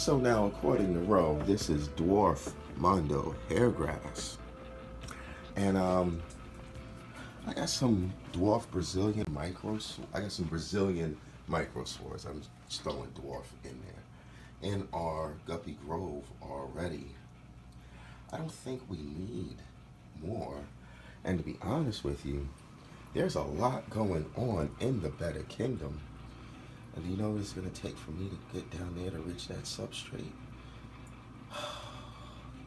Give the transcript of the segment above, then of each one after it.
So now, according to Roe, this is dwarf mondo hairgrass. And I got some dwarf Brazilian micros. I got some Brazilian microspores. I'm just throwing dwarf in there. In our Guppy Grove already. I don't think we need more. And to be honest with you, there's a lot going on in the Better Kingdom. And do you know what it's going to take for me to get down there to reach that substrate?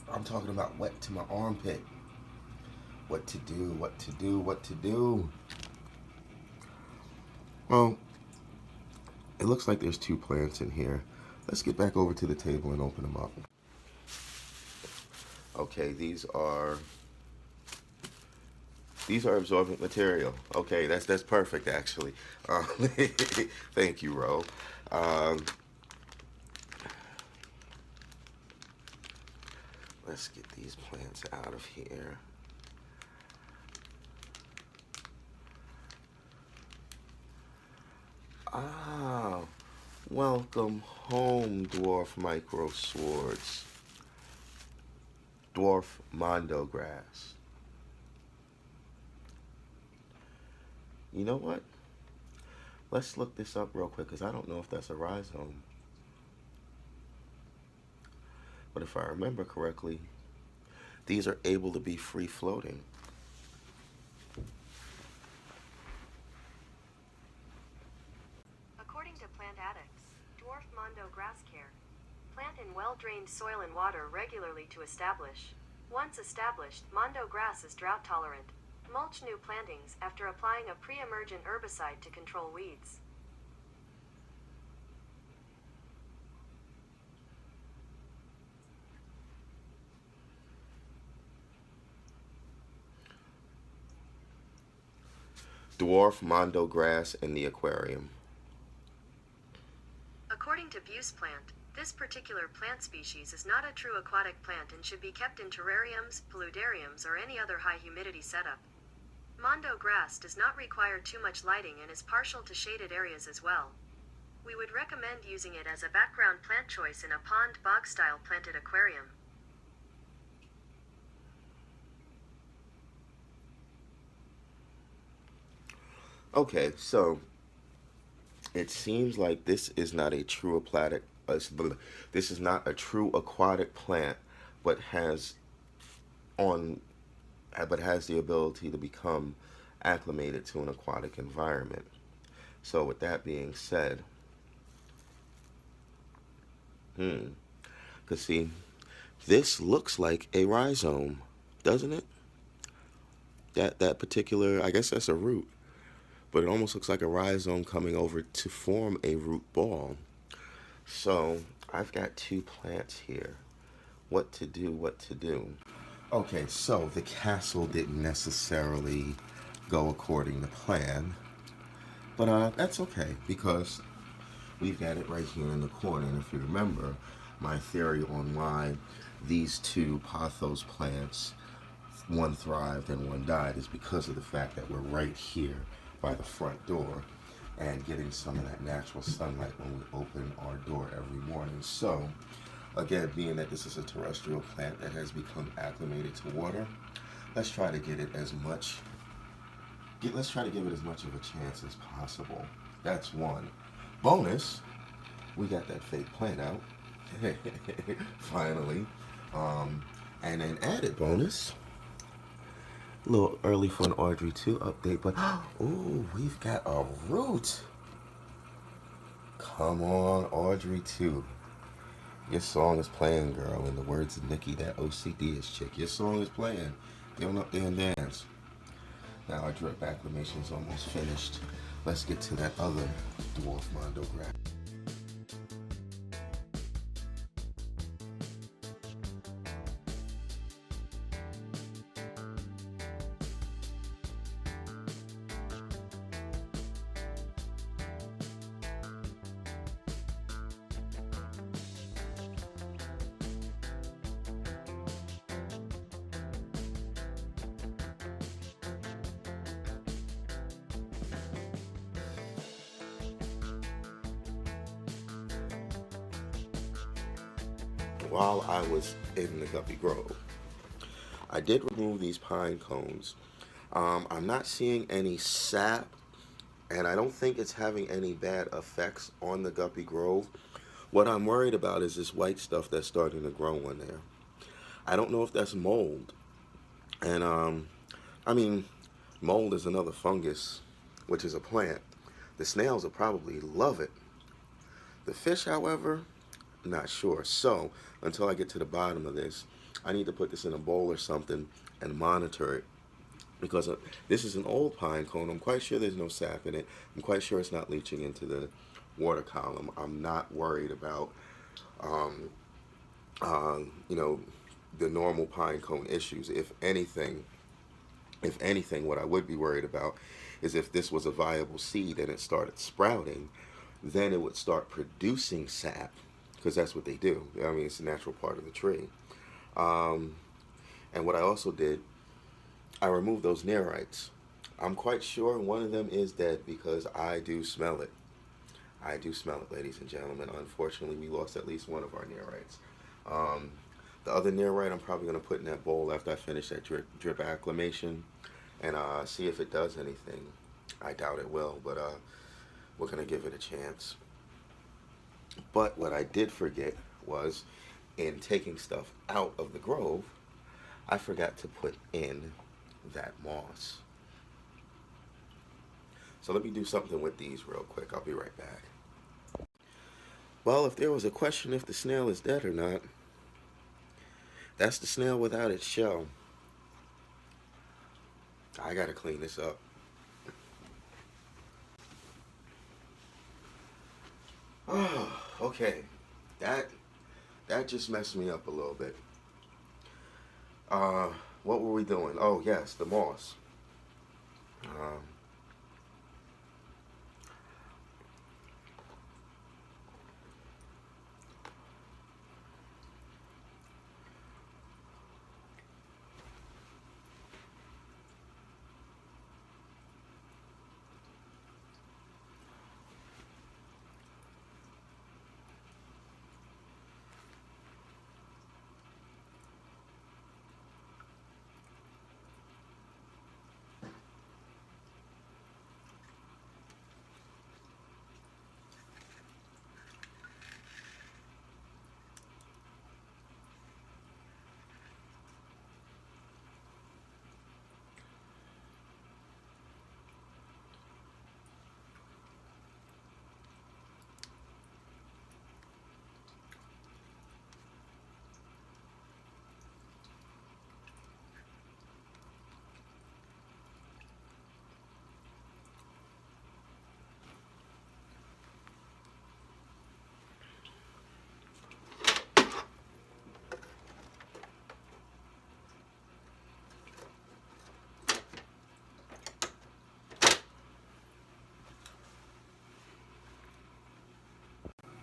I'm talking about wet to my armpit. What to do, what to do, what to do. Well, it looks like there's 2 plants in here. Let's get back over to the table and open them up. Okay, these are absorbent material. Okay, that's perfect actually. Thank you, Ro. Let's get these plants out of here. Ah, welcome home, dwarf micro swords. Dwarf mondo grass. You know what? Let's look this up real quick because I don't know if that's a rhizome. But if I remember correctly, these are able to be free floating. According to Plant Addicts, dwarf mondo grass care. Plant in well-drained soil and water regularly to establish. Once established, mondo grass is drought tolerant. Mulch new plantings after applying a pre-emergent herbicide to control weeds. Dwarf mondo grass in the aquarium. According to Buse Plant, this particular plant species is not a true aquatic plant and should be kept in terrariums, paludariums, or any other high humidity setup. Mondo grass does not require too much lighting and is partial to shaded areas as well. We would recommend using it as a background plant choice in a pond bog style planted aquarium. Okay, so it seems like this is not a true aquatic. This is not a true aquatic plant, but has the ability to become acclimated to an aquatic environment. So with that being said, because see, this looks like a rhizome, doesn't it? That particular, I guess that's a root, but it almost looks like a rhizome coming over to form a root ball. So I've got 2 plants here. What to do, what to do. Okay, so the castle didn't necessarily go according to plan, but that's okay because we've got it right here in the corner. And if you remember my theory on why these 2 pothos plants, one thrived and one died, is because of the fact that we're right here by the front door and getting some of that natural sunlight when we open our door every morning. So again, being that this is a terrestrial plant that has become acclimated to water, let's try to get it as much. Let's try to give it as much of a chance as possible. That's one. Bonus, we got that fake plant out. Finally. And an added bonus, a little early for an Audrey 2 update, but ooh, we've got a root. Come on, Audrey 2. Your song is playing, girl. In the words of Nikki, that OCD-ish chick. Your song is playing. Get on up there and dance. Now our drip acclimation is almost finished. Let's get to that other dwarf mondo grass. while I was in the Guppy Grove. I did remove these pine cones. I'm not seeing any sap, and I don't think it's having any bad effects on the Guppy Grove. What I'm worried about is this white stuff that's starting to grow in there. I don't know if that's mold. And I mean, mold is another fungus, which is a plant. The snails will probably love it. The fish, however, not sure. So, until I get to the bottom of this, I need to put this in a bowl or something and monitor it. Because this is an old pine cone. I'm quite sure there's no sap in it. I'm quite sure it's not leaching into the water column. I'm not worried about, um, you know, the normal pine cone issues. If anything, what I would be worried about is if this was a viable seed and it started sprouting, then it would start producing sap, because that's what they do. I mean, it's a natural part of the tree. Um, and what I also did, I removed those nerites. I'm quite sure one of them is dead because I do smell it. I do smell it, ladies and gentlemen. Unfortunately, we lost at least one of our nerites. Um, the other nerite I'm probably going to put in that bowl after I finish that drip acclimation and see if it does anything. I doubt it will, but we're going to give it a chance. But what I did forget was, in taking stuff out of the grove, I forgot to put in that moss. So let me do something with these real quick. I'll be right back. Well, if there was a question if the snail is dead or not, that's the snail without its shell. I gotta clean this up. Oh, okay. That just messed me up a little bit. Uh, what were we doing? Oh yes, the moss. Um,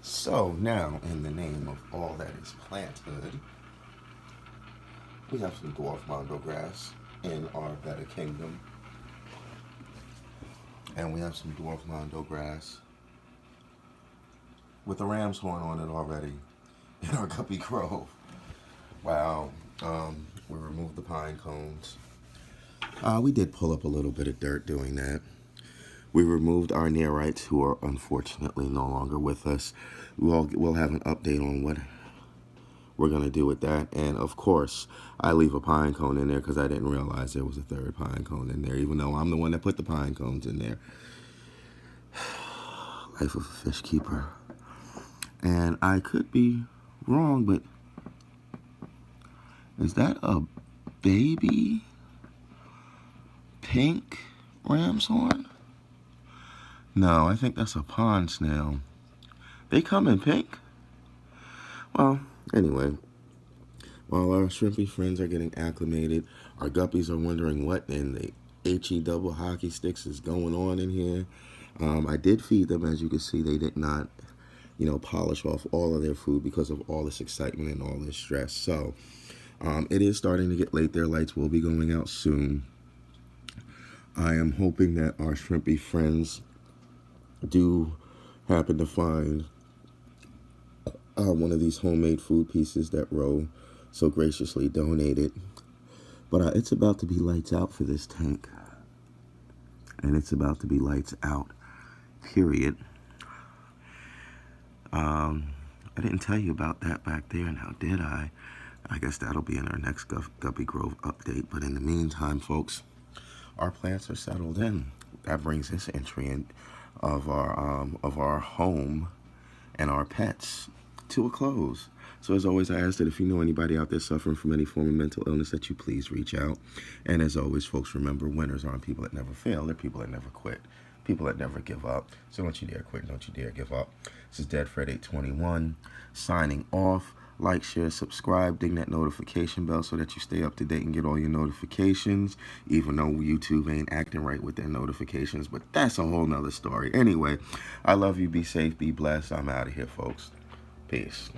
so now, in the name of all that is planthood, we have some dwarf mondo grass in our better kingdom, and we have some dwarf mondo grass with a ram's horn on it already in our Guppy Grove. Wow. We removed the pine cones. We did pull up a little bit of dirt doing that. We removed our nerites, who are unfortunately no longer with us. We'll have an update on what we're going to do with that. And of course, I leave a pine cone in there because I didn't realize there was a third pine cone in there, even though I'm the one that put the pine cones in there. Life of a fish keeper. And I could be wrong, but is that a baby pink ram's horn? No, I think that's a pond snail. They come in pink? Well, anyway, while our shrimpy friends are getting acclimated, our guppies are wondering what in the HE double hockey sticks is going on in here. I did feed them. As you can see, they did not, polish off all of their food because of all this excitement and all this stress. So it is starting to get late. Their lights will be going out soon. I am hoping that our shrimpy friends do happen to find one of these homemade food pieces that Ro so graciously donated. But it's about to be lights out for this tank. And it's about to be lights out, period. I didn't tell you about that back there, now did I? I guess that'll be in our next Guppy Grove update. But in the meantime, folks, our plants are settled in. That brings this entry in of our home and our pets to a close. So as always, I ask that if you know anybody out there suffering from any form of mental illness, that you please reach out. And as always, folks, remember, winners aren't people that never fail. They're people that never quit. People that never give up. So don't you dare quit. Don't you dare give up. This is Dead Fred 821 signing off. Like, share, subscribe, ding that notification bell so that you stay up to date and get all your notifications, even though YouTube ain't acting right with their notifications. But that's a whole nother story. Anyway, I love you. Be safe. Be blessed. I'm out of here, folks. Peace.